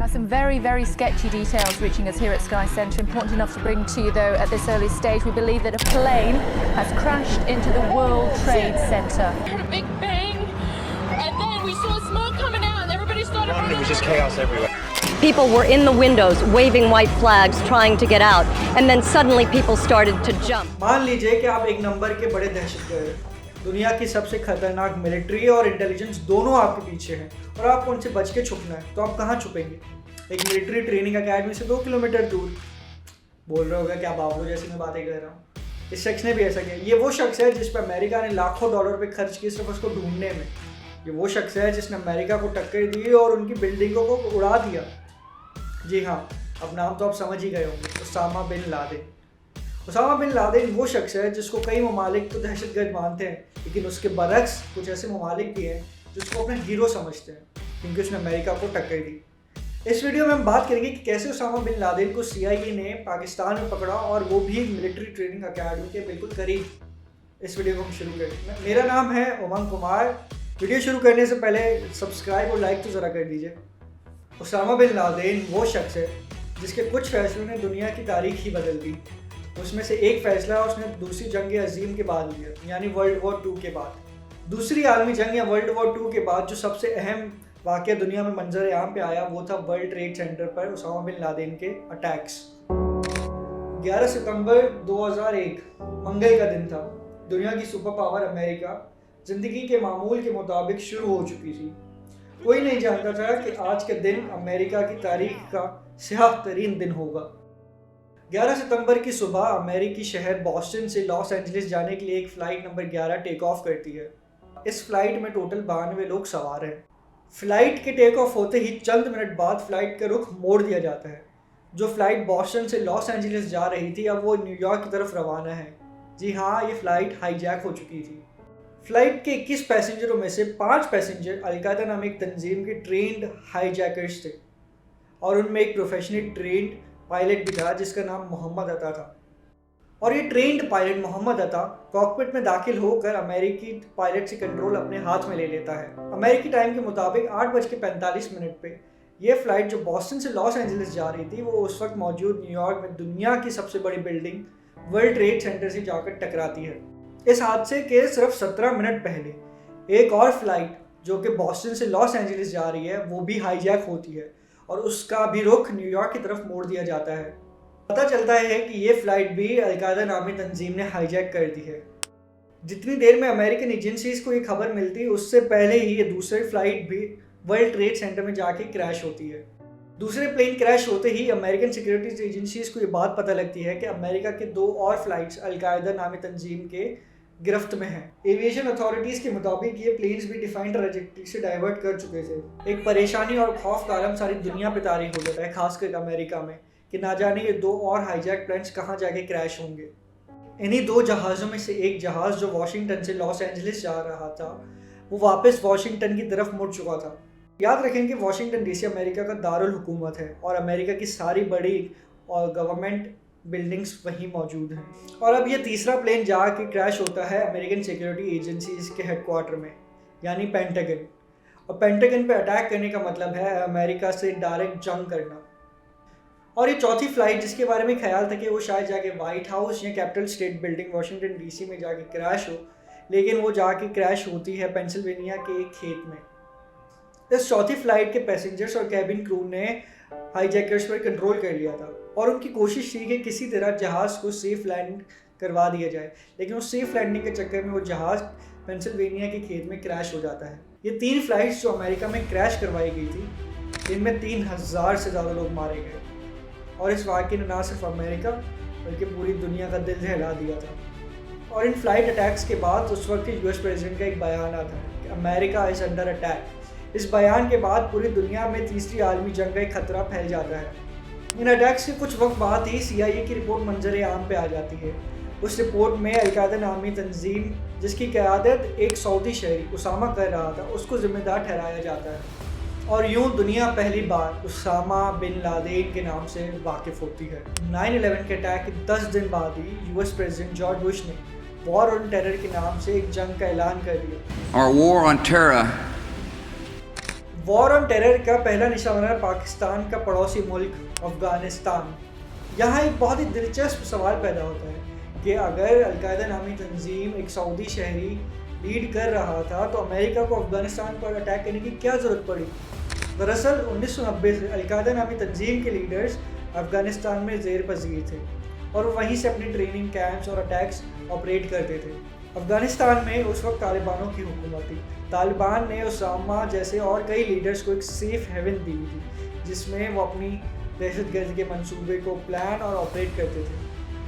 Now, some very, very sketchy details reaching us here at Sky Centre. Important enough to bring to you, though, at this early stage. We believe that a plane has crashed into the World Trade Center. A big bang, and then we saw smoke coming out, and everybody started running. It was just chaos everywhere. People were in the windows waving white flags trying to get out, and then suddenly people started to jump. मान लीजिए कि आप एक number के बड़े दहशतगर्द हैं। दुनिया की सबसे खतरनाक मिलिट्री और इंटेलिजेंस दोनों आपके पीछे हैं और आपको उनसे बच के छुपना है, तो आप कहाँ छुपेंगे? एक मिलिट्री ट्रेनिंग अकेडमी से 2 किलोमीटर दूर। बोल रहे होगा क्या बाबू जैसी मैं बातें कर रहा हूँ। इस शख्स ने भी ऐसा किया। ये वो शख्स है जिस पर अमेरिका ने लाखों डॉलर पे खर्च किए सिर्फ उसको ढूंढने में। ये वो शख्स है जिसने अमेरिका को टक्कर दी और उनकी बिल्डिंगों को उड़ा दिया। जी हाँ, अब नाम तो आप समझ ही गए होंगे, Osama bin Laden. Osama bin Laden वो शख्स है जिसको कई ममालिक तो दहशतगर्द मानते हैं, लेकिन उसके बरक्स कुछ ऐसे ममालिक भी हैं जिसको अपना हीरो समझते हैं क्योंकि उसने अमेरिका को टक्कर दी। इस वीडियो में हम बात करेंगे कि कैसे उसामा बिन लादेन को CIA ने पाकिस्तान में पकड़ा और वो भी मिलिट्री ट्रेनिंग अकेडमी के बिल्कुल करीब। इस वीडियो को हम शुरू करें। मेरा नाम है उमंग कुमार। वीडियो शुरू करने से पहले सब्सक्राइब और लाइक तो ज़रा कर दीजिए। उसामा बिन लादेन वो शख्स है जिसके कुछ फैसलों ने दुनिया की तारीख ही बदल दी। उसमें से एक फैसला उसने दूसरी जंग अजीम के बाद लिया, यानी वर्ल्ड वॉर 2 के बाद। दूसरी आलमी जंग या वर्ल्ड वॉर 2 के बाद जो सबसे अहम वाक़या दुनिया में मंजर आम पे आया वो था वर्ल्ड ट्रेड सेंटर पर उसामा बिन लादेन के अटैक्स। 11 सितंबर 2001 मंगल का दिन था। दुनिया की सुपर पावर अमेरिका ज़िंदगी के मामूल के मुताबिक शुरू हो चुकी थी। कोई नहीं जानता था कि आज के दिन अमेरिका की तारीख का स्याह तरीन दिन होगा। 11 सितंबर की सुबह अमेरिकी शहर बॉस्टन से लॉस एंजलिस जाने के लिए एक फ़्लाइट नंबर 11 टेक ऑफ करती है। इस फ्लाइट में टोटल 92 लोग सवार हैं। फ़्लाइट के टेक ऑफ होते ही चंद मिनट बाद फ़्लाइट का रुख मोड़ दिया जाता है। जो फ़्लाइट बॉस्टन से लॉस एंजलिस जा रही थी अब वो न्यूयॉर्क की तरफ रवाना है। जी हाँ, ये फ़्लाइट हाईजैक हो चुकी थी। फ़्लाइट के 21 पैसेंजरों में से 5 पैसेंजर अलकायदा नामी एक तंजीम के ट्रेंड हाईजैकर्स थे और उनमें एक प्रोफेशनल ट्रेंड पायलट भी था जिसका नाम मोहम्मद अता था। और ये ट्रेंड पायलट मोहम्मद अता कॉकपिट में दाखिल होकर अमेरिकी पायलट से कंट्रोल अपने हाथ में ले लेता है। अमेरिकी टाइम के मुताबिक 8:45 पे ये फ़्लाइट जो बॉस्टन से लॉस एंजलिस जा रही थी वो उस वक्त मौजूद न्यूयॉर्क में दुनिया की सबसे बड़ी बिल्डिंग वर्ल्ड ट्रेड सेंटर से जाकर टकराती है। इस हादसे के सिर्फ 17 मिनट पहले एक और फ्लाइट जो कि बॉस्टन से लॉस एंजलिस जा रही है वो भी हाईजैक होती है और उसका भी रुख न्यूयॉर्क की तरफ मोड़ दिया जाता है। पता चलता है कि ये फ़्लाइट भी अलकायदा नामी तंजीम ने हाईजैक कर दी है। जितनी देर में अमेरिकन एजेंसीज को ये खबर मिलती है उससे पहले ही ये दूसरी फ़्लाइट भी वर्ल्ड ट्रेड सेंटर में जाके क्रैश होती है। दूसरे प्लेन क्रैश होते ही अमेरिकन सिक्योरिटी एजेंसीज को ये बात पता लगती है कि अमेरिका के 2 और फ्लाइट्स अलकायदा नामी तंजीम के गिरफ्त में हैं। एविएशन अथॉरिटीज़ के मुताबिक ये प्लेन्स भी डिफाइंड ट्रैजेक्टरी से डाइवर्ट कर चुके थे। एक परेशानी और खौफ का आलम सारी दुनिया पे तारी हो जाता है, खासकर अमेरिका में, कि ना जाने ये 2 और हाईजैक प्लेन्स कहाँ जाके क्रैश होंगे। इन्हीं 2 जहाज़ों में से एक जहाज़ जो वॉशिंगटन से लॉस एंजलिस जा रहा था वो वापस वॉशिंगटन की तरफ मुड़ चुका था। याद रखें कि वॉशिंगटन DC अमेरिका का दारुल हुकूमत है और अमेरिका की सारी बड़ी और गवर्नमेंट बिल्डिंग्स वहीं मौजूद हैं। और अब ये तीसरा प्लेन जाके क्रैश होता है अमेरिकन सिक्योरिटी एजेंसीज के हेडक्वार्टर में, यानी पेंटागन। और पेंटागन पे अटैक करने का मतलब है अमेरिका से डायरेक्ट जंग करना। और ये चौथी फ्लाइट जिसके बारे में ख्याल था कि वो शायद जाके वाइट हाउस या capital state building Washington DC में जाके क्रैश हो, लेकिन वो जाके क्रैश होती है पेंसिल्वेनिया के एक खेत में। इस चौथी फ्लाइट के पैसेंजर्स और कैबिन क्रू ने हाईजैकर्स पर कंट्रोल कर लिया था और उनकी कोशिश थी कि किसी तरह जहाज़ को सेफ लैंड करवा दिया जाए, लेकिन उस सेफ लैंडिंग के चक्कर में वो जहाज़ पेंसिल्वेनिया के खेत में क्रैश हो जाता है। ये 3 फ्लाइट्स जो अमेरिका में क्रैश करवाई गई थी इनमें 3000 से ज़्यादा लोग मारे गए और इस वाक़ये ने ना सिर्फ अमेरिका बल्कि पूरी दुनिया का दिल हिला दिया था। और इन फ्लाइट अटैक्स के बाद उस वक्त के US प्रेसिडेंट का एक बयान आता है कि अमेरिका इज़ अंडर अटैक। इस बयान के बाद पूरी दुनिया में तीसरी आलमी जंग का एक खतरा फैल जाता है। इन अटैक्स के कुछ वक्त बाद ही CIA की रिपोर्ट मंजर आम पे आ जाती है। उस रिपोर्ट में अलकायदा नामी तंजीम जिसकी क़यादत एक सऊदी शहरी उसामा कर रहा था उसको ज़िम्मेदार ठहराया जाता है और यूँ दुनिया पहली बार उसामा बिन लादेन के नाम से वाकिफ़ होती है। 9/11 के अटैक के 10 दिन बाद ही US प्रेसिडेंट जॉर्ज बुश ने वॉर ऑन टेरर के नाम से एक जंग का ऐलान कर दिया। Our war on terror war on terror का पहला निशाना पाकिस्तान का पड़ोसी मुल्क अफगानिस्तान। यहाँ एक बहुत ही दिलचस्प सवाल पैदा होता है कि अगर अलकायदा नामी तंजीम एक सऊदी शहरी लीड कर रहा था तो अमेरिका को अफगानिस्तान पर अटैक करने की क्या ज़रूरत पड़ी। दरअसल 1990 से अलकायदा नामी तंजीम के लीडर्स अफगानिस्तान में ज़ेर पजीर थे और वो वहीं से अपनी ट्रेनिंग कैंप्स और अटैक्स ऑपरेट करते थे। अफगानिस्तान में उस वक्त तालिबानों की हुकूमत थी। तालिबान ने उसामा जैसे और कई लीडर्स को एक सेफ हेवन दी थी जिसमें वो अपनी दहशतगर्दी के मंसूबे को प्लान और ऑपरेट करते थे।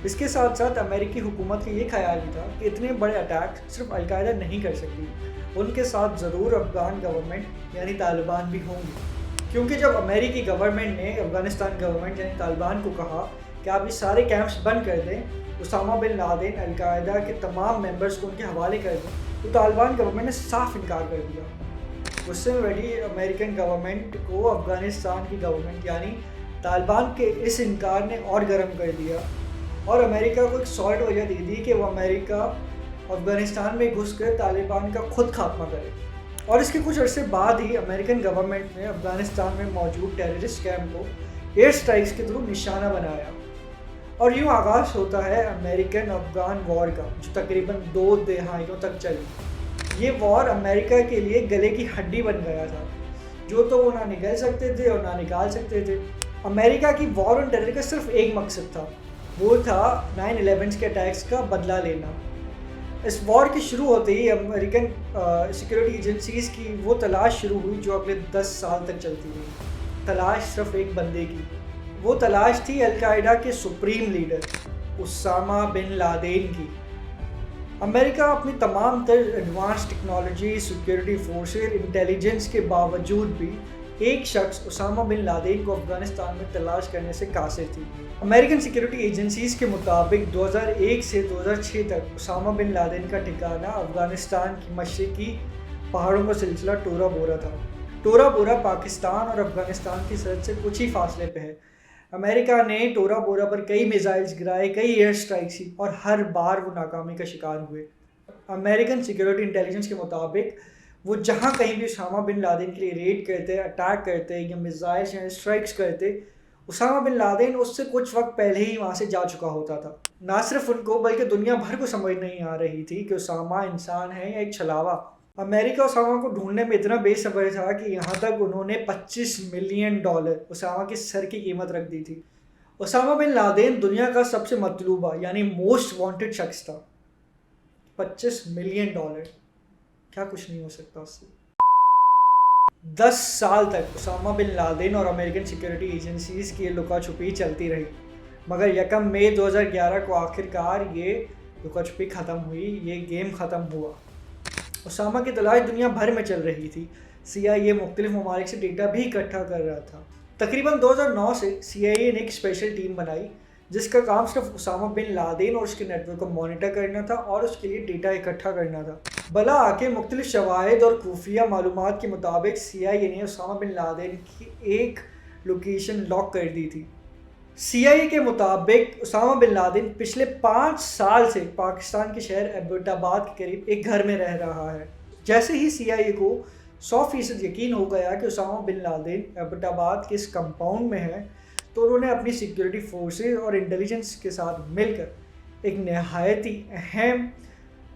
इसके साथ साथ अमेरिकी हुकूमत का ये ख्याल भी था कि इतने बड़े अटैक सिर्फ अलकायदा नहीं कर सकती, उनके साथ ज़रूर अफगान गवर्नमेंट यानी तालिबान भी होंगे। क्योंकि जब अमेरिकी गवर्नमेंट ने अफगानिस्तान गवर्नमेंट यानी तालिबान को कहा कि आप ये सारे कैंप्स बंद कर दें, उसामा बिन लादेन अलकायदा के तमाम मेंबर्स को उनके हवाले कर दें, तो तालिबान गवर्नमेंट ने साफ इनकार कर दिया। गुस्से में बैठी अमेरिकन गवर्नमेंट को अफगानिस्तान की गवर्नमेंट यानी तालिबान के इस इनकार ने और गर्म कर दिया और अमेरिका को एक सॉलिड वजह दे दी कि वो अमेरिका अफगानिस्तान में घुसकर तालिबान का खुद खात्मा करे। और इसके कुछ अरसे बाद ही अमेरिकन गवर्नमेंट ने अफगानिस्तान में मौजूद टेररिस्ट कैंप को एयर स्ट्राइक्स के थ्रू निशाना बनाया और यूँ आगाज़ होता है अमेरिकन अफगान वॉर का, जो तकरीबन 2 दहाइयों तक चली। ये वॉर अमेरिका के लिए गले की हड्डी बन गया था, जो तो वो ना निकल सकते थे और ना निकाल सकते थे। अमेरिका की वॉर ऑन टेरर का सिर्फ एक मकसद था, वो था 9/11 के अटैक्स का बदला लेना। इस वॉर की शुरू होते ही अमेरिकन सिक्योरिटी एजेंसीज़ की वो तलाश शुरू हुई जो अगले 10 साल तक चलती रही। तलाश सिर्फ एक बंदे की, वो तलाश थी अलकायदा के supreme leader Osama bin Laden की। अमेरिका अपनी तमाम तर advance technology, security forces, intelligence के बावजूद भी एक शख्स उसामा बिन लादेन को अफगानिस्तान में तलाश करने से कासिर थी। अमेरिकन सिक्योरिटी एजेंसीज़ के मुताबिक 2001 से 2006 तक उसामा बिन लादेन का ठिकाना अफगानिस्तान की मशरिकी पहाड़ों का सिलसिला टोरा बोरा था। टोरा बोरा पाकिस्तान और अफगानिस्तान की सरहद से कुछ ही फासले पे है। अमेरिका ने टोरा बोरा पर कई मिसाइल्स गिराए, कई एयर स्ट्राइक्स की और हर बार वो नाकामी का शिकार हुए। अमेरिकन सिक्योरिटी इंटेलिजेंस के मुताबिक वो जहाँ कहीं भी उसामा बिन लादेन के लिए रेड करते, अटैक करते या मिसाइल्स या स्ट्राइक्स करते, उसामा बिन लादेन उससे कुछ वक्त पहले ही वहाँ से जा चुका होता था। ना सिर्फ उनको बल्कि दुनिया भर को समझ नहीं आ रही थी कि उसामा इंसान है या एक छलावा। अमेरिका उसामा को ढूंढने में इतना बेसब्र था कि यहाँ तक उन्होंने $25 मिलियन उसामा के सर की कीमत रख दी थी। उसामा बिन लादेन दुनिया का सबसे मतलूबा यानी मोस्ट वांटेड शख्स था। $25 मिलियन, क्या कुछ नहीं हो सकता उससे। 10 साल तक उसामा बिन लादेन और अमेरिकन सिक्योरिटी एजेंसीज़ की लुका छुपी चलती रही, मगर 1 मई 2011 को आखिरकार ये लुका छुपी ख़त्म हुई, ये गेम ख़त्म हुआ। उसामा की तलाश दुनिया भर में चल रही थी। CIA मुख्तलिफ ममालिक से डेटा भी इकट्ठा कर रहा था। तकरीबन 2009 से CIA ने एक स्पेशल टीम बनाई जिसका काम सिर्फ उसामा बिन लादेन और उसके नेटवर्क को मॉनिटर करना था और उसके लिए डेटा इकट्ठा करना था। भला आके मुख्तलिफ शवाहिद और खुफिया मालूमात के मुताबिक CIA ने उसामा बिन लादेन की एक लोकेशन लॉक कर दी थी। CIA के मुताबिक उसामा बिन लादेन पिछले 5 साल से पाकिस्तान के शहर एबटाबाद के करीब एक घर में रह रहा है। जैसे ही CIA को 100% यकीन हो गया कि उसामा बिन लादेन एबटाबाद के इस कंपाउंड में है, तो उन्होंने अपनी सिक्योरिटी फोर्सेस और इंटेलिजेंस के साथ मिलकर एक नहायत ही अहम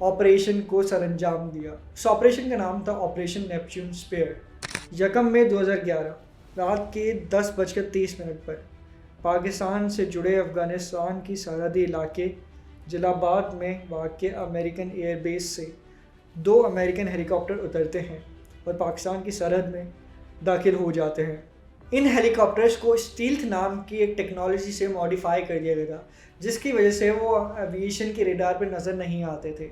ऑपरेशन को सरअंजाम दिया। इस ऑपरेशन का नाम था ऑपरेशन नेपच्यून स्पेयर। 1 मई 2011 रात के 10:30 पर पाकिस्तान से जुड़े अफ़गानिस्तान की सरहदी इलाके जलालाबाद में वाक़ अमेरिकन एयरबेस से 2 अमेरिकन हेलीकॉप्टर उतरते हैं और पाकिस्तान की सरहद में दाखिल हो जाते हैं। इन हेलीकॉप्टर्स को स्टील्थ नाम की एक टेक्नोलॉजी से मॉडिफाई कर दिया गया, जिसकी वजह से वो एविएशन के रेडार पर नज़र नहीं आते थे।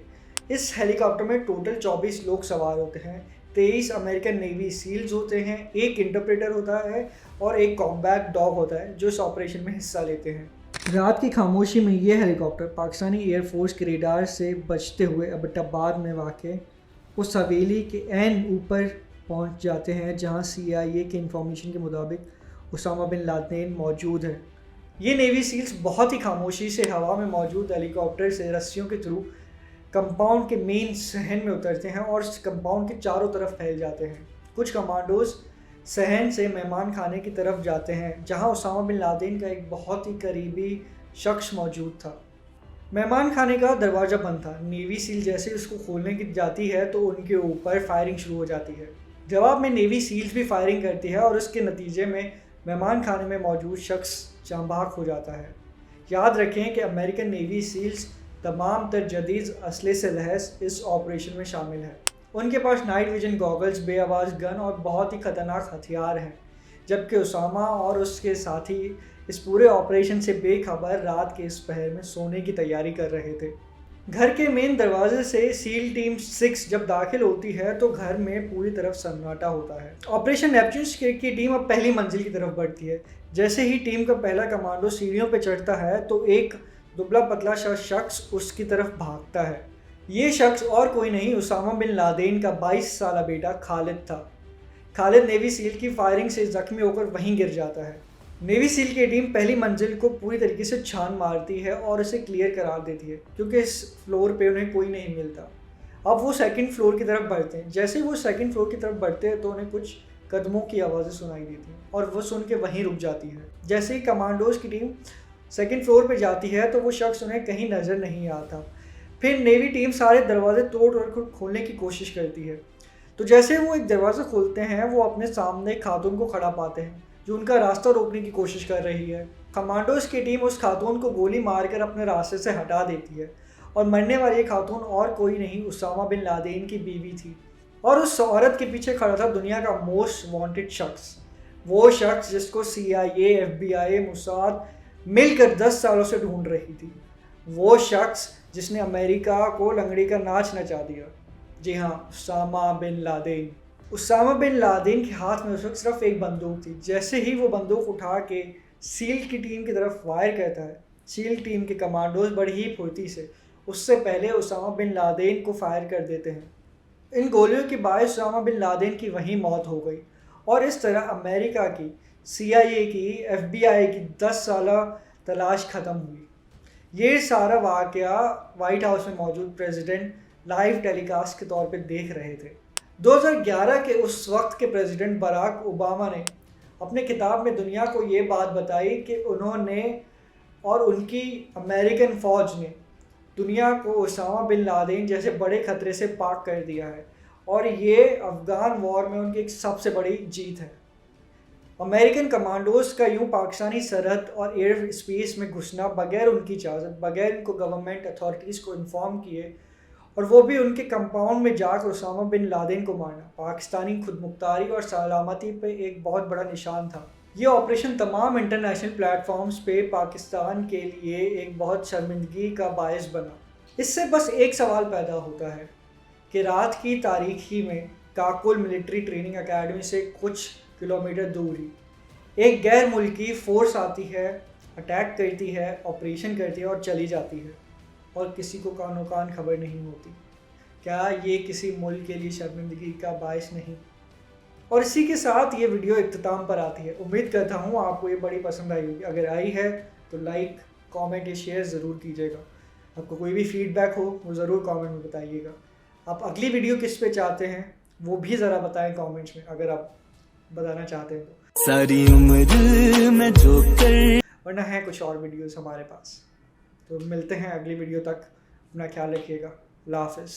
इस हेलीकॉप्टर में टोटल 24 लोग सवार होते हैं, 23 अमेरिकन नेवी सील्स होते हैं, 1 इंटरप्रेटर होता है और 1 कॉम्बैट डॉग होता है जो इस ऑपरेशन में हिस्सा लेते हैं। रात की खामोशी में ये हेलीकॉप्टर पाकिस्तानी एयरफोर्स के रेडार से बचते हुए एबटाबाद में वाक़ उस हवेली के ऐन ऊपर पहुंच जाते हैं जहां CIA के इंफॉर्मेशन के मुताबिक उसामा बिन लादेन मौजूद है। ये नेवी सील्स बहुत ही खामोशी से हवा में मौजूद हेलीकॉप्टर से रस्सियों के थ्रू कंपाउंड के मेन सहन में उतरते हैं और इस कंपाउंड के चारों तरफ फैल जाते हैं। कुछ कमांडोज सहन से मेहमान खाने की तरफ जाते हैं जहां उसामा बिन लादेन का एक बहुत ही करीबी शख्स मौजूद था। मेहमान खाने का दरवाज़ा बंद था। नेवी सील जैसे उसको खोलने की जाती है तो उनके ऊपर फायरिंग शुरू हो जाती है। जवाब में नेवी सील्स भी फायरिंग करती है और उसके नतीजे में मेहमान खाने में मौजूद शख्स जाँ बहक हो जाता है। याद रखें कि अमेरिकन नेवी सील्स तमाम तर जदीद असले से लैस इस ऑपरेशन में शामिल है। उनके पास नाइट विजन गॉगल्स, बेआवाज़ गन और बहुत ही ख़तरनाक हथियार हैं, जबकि उसामा और उसके साथी इस पूरे ऑपरेशन से बेखबर रात के इस पहर में सोने की तैयारी कर रहे थे। घर के मेन दरवाजे से सील टीम 6 जब दाखिल होती है तो घर में पूरी तरफ सन्नाटा होता है। ऑपरेशन नेपच्यून की टीम अब पहली मंजिल की तरफ बढ़ती है। जैसे ही टीम का पहला कमांडो सीढ़ियों पर चढ़ता है तो एक दुबला पतला सा शख्स उसकी तरफ भागता है। ये शख्स और कोई नहीं, उसामा बिन लादेन का 22 साला बेटा खालिद था। खालिद नेवी सील की फायरिंग से जख्मी होकर वहीं गिर जाता है। नेवी सील की टीम पहली मंजिल को पूरी तरीके से छान मारती है और उसे क्लियर करार देती है क्योंकि इस फ्लोर पे उन्हें कोई नहीं मिलता। अब वो सेकंड फ्लोर की तरफ बढ़ते हैं। जैसे ही वो सेकंड फ्लोर की तरफ बढ़ते हैं तो उन्हें कुछ कदमों की आवाज़ें सुनाई देती हैं और वो सुन के वहीं रुक जाती है। जैसे ही कमांडोज की टीम सेकंड फ्लोर पे जाती है तो वो शख्स उन्हें कहीं नज़र नहीं आता। फिर नेवी टीम सारे दरवाजे तोड़ खोलने की कोशिश करती है। तो जैसे वो एक दरवाज़ा खोलते हैं वो अपने सामने खातून को खड़ा पाते हैं जो उनका रास्ता रोकने की कोशिश कर रही है। कमांडोज की टीम उस खातून को गोली मारकर अपने रास्ते से हटा देती है और मरने वाली खातून और कोई नहीं, उसामा बिन लादेन की बीवी थी और उस औरत के पीछे खड़ा था दुनिया का मोस्ट वांटेड शख्स, वो शख्स जिसको CIA, FBI, मोसाद मिलकर 10 सालों से ढूंढ रही थी, वो शख्स जिसने अमेरिका को लंगड़ी का नाच नचा दिया। जी हाँ, Osama bin Laden. Osama bin Laden के हाथ में उस वक्त सिर्फ एक बंदूक थी। जैसे ही वो बंदूक उठा के सील की टीम की तरफ फायर करता है, सील टीम के कमांडोज बड़ी ही फुर्ती से उससे पहले उसामा बिन लादेन को फायर कर देते हैं। इन गोलियों के बायस उसामा बिन लादेन की वहीं मौत हो गई और इस तरह अमेरिका की, CIA की, FBI की 10 साला तलाश ख़त्म हुई। ये सारा वाक़या वाइट हाउस में मौजूद प्रेसिडेंट लाइव टेलीकास्ट के तौर पे देख रहे थे। 2011 के उस वक्त के प्रेसिडेंट बराक ओबामा ने अपने खिताब में दुनिया को ये बात बताई कि उन्होंने और उनकी अमेरिकन फ़ौज ने दुनिया को उसामा बिन लादेन जैसे बड़े ख़तरे से पाक कर दिया है और ये अफ़गान वॉर में उनकी एक सबसे बड़ी जीत है। अमेरिकन कमांडोज का यूं पाकिस्तानी सरहद और एयर स्पेस में घुसना बगैर उनकी इजाज़त, बगैर इनको गवर्नमेंट अथॉरिटीज़ को इन्फॉर्म किए और वो भी उनके कंपाउंड में जाकर उसामा बिन लादेन को मारना पाकिस्तानी खुदमुख्तारी और सलामती पे एक बहुत बड़ा निशान था। ये ऑपरेशन तमाम इंटरनेशनल प्लेटफॉर्म्स पे पाकिस्तान के लिए एक बहुत शर्मिंदगी का बायस बना। इससे बस एक सवाल पैदा होता है कि रात की तारीखी में काकुल मिलिट्री ट्रेनिंग एकेडमी से कुछ किलोमीटर दूर ही एक गैर मुल्की फ़ोर्स आती है, अटैक करती है, ऑपरेशन करती है और चली जाती है और किसी को कानो कान खबर नहीं होती। क्या ये किसी मुल्क के लिए शर्मिंदगी का बायस नहीं? और इसी के साथ ये वीडियो इख्तिताम पर आती है। उम्मीद करता हूँ आपको ये बड़ी पसंद आई होगी। अगर आई है तो लाइक, कमेंट या शेयर ज़रूर कीजिएगा। आपको कोई भी फीडबैक हो वो ज़रूर कमेंट में बताइएगा। आप अगली वीडियो किस पे चाहते हैं वो भी ज़रा बताएं कमेंट्स में, अगर आप बताना चाहते हैं तो। सारी उम्र में जो कर वरना है कुछ और वीडियोस हमारे पास। तो मिलते हैं अगली वीडियो तक। अपना ख्याल रखिएगा। अल्लाह हाफ़िज़।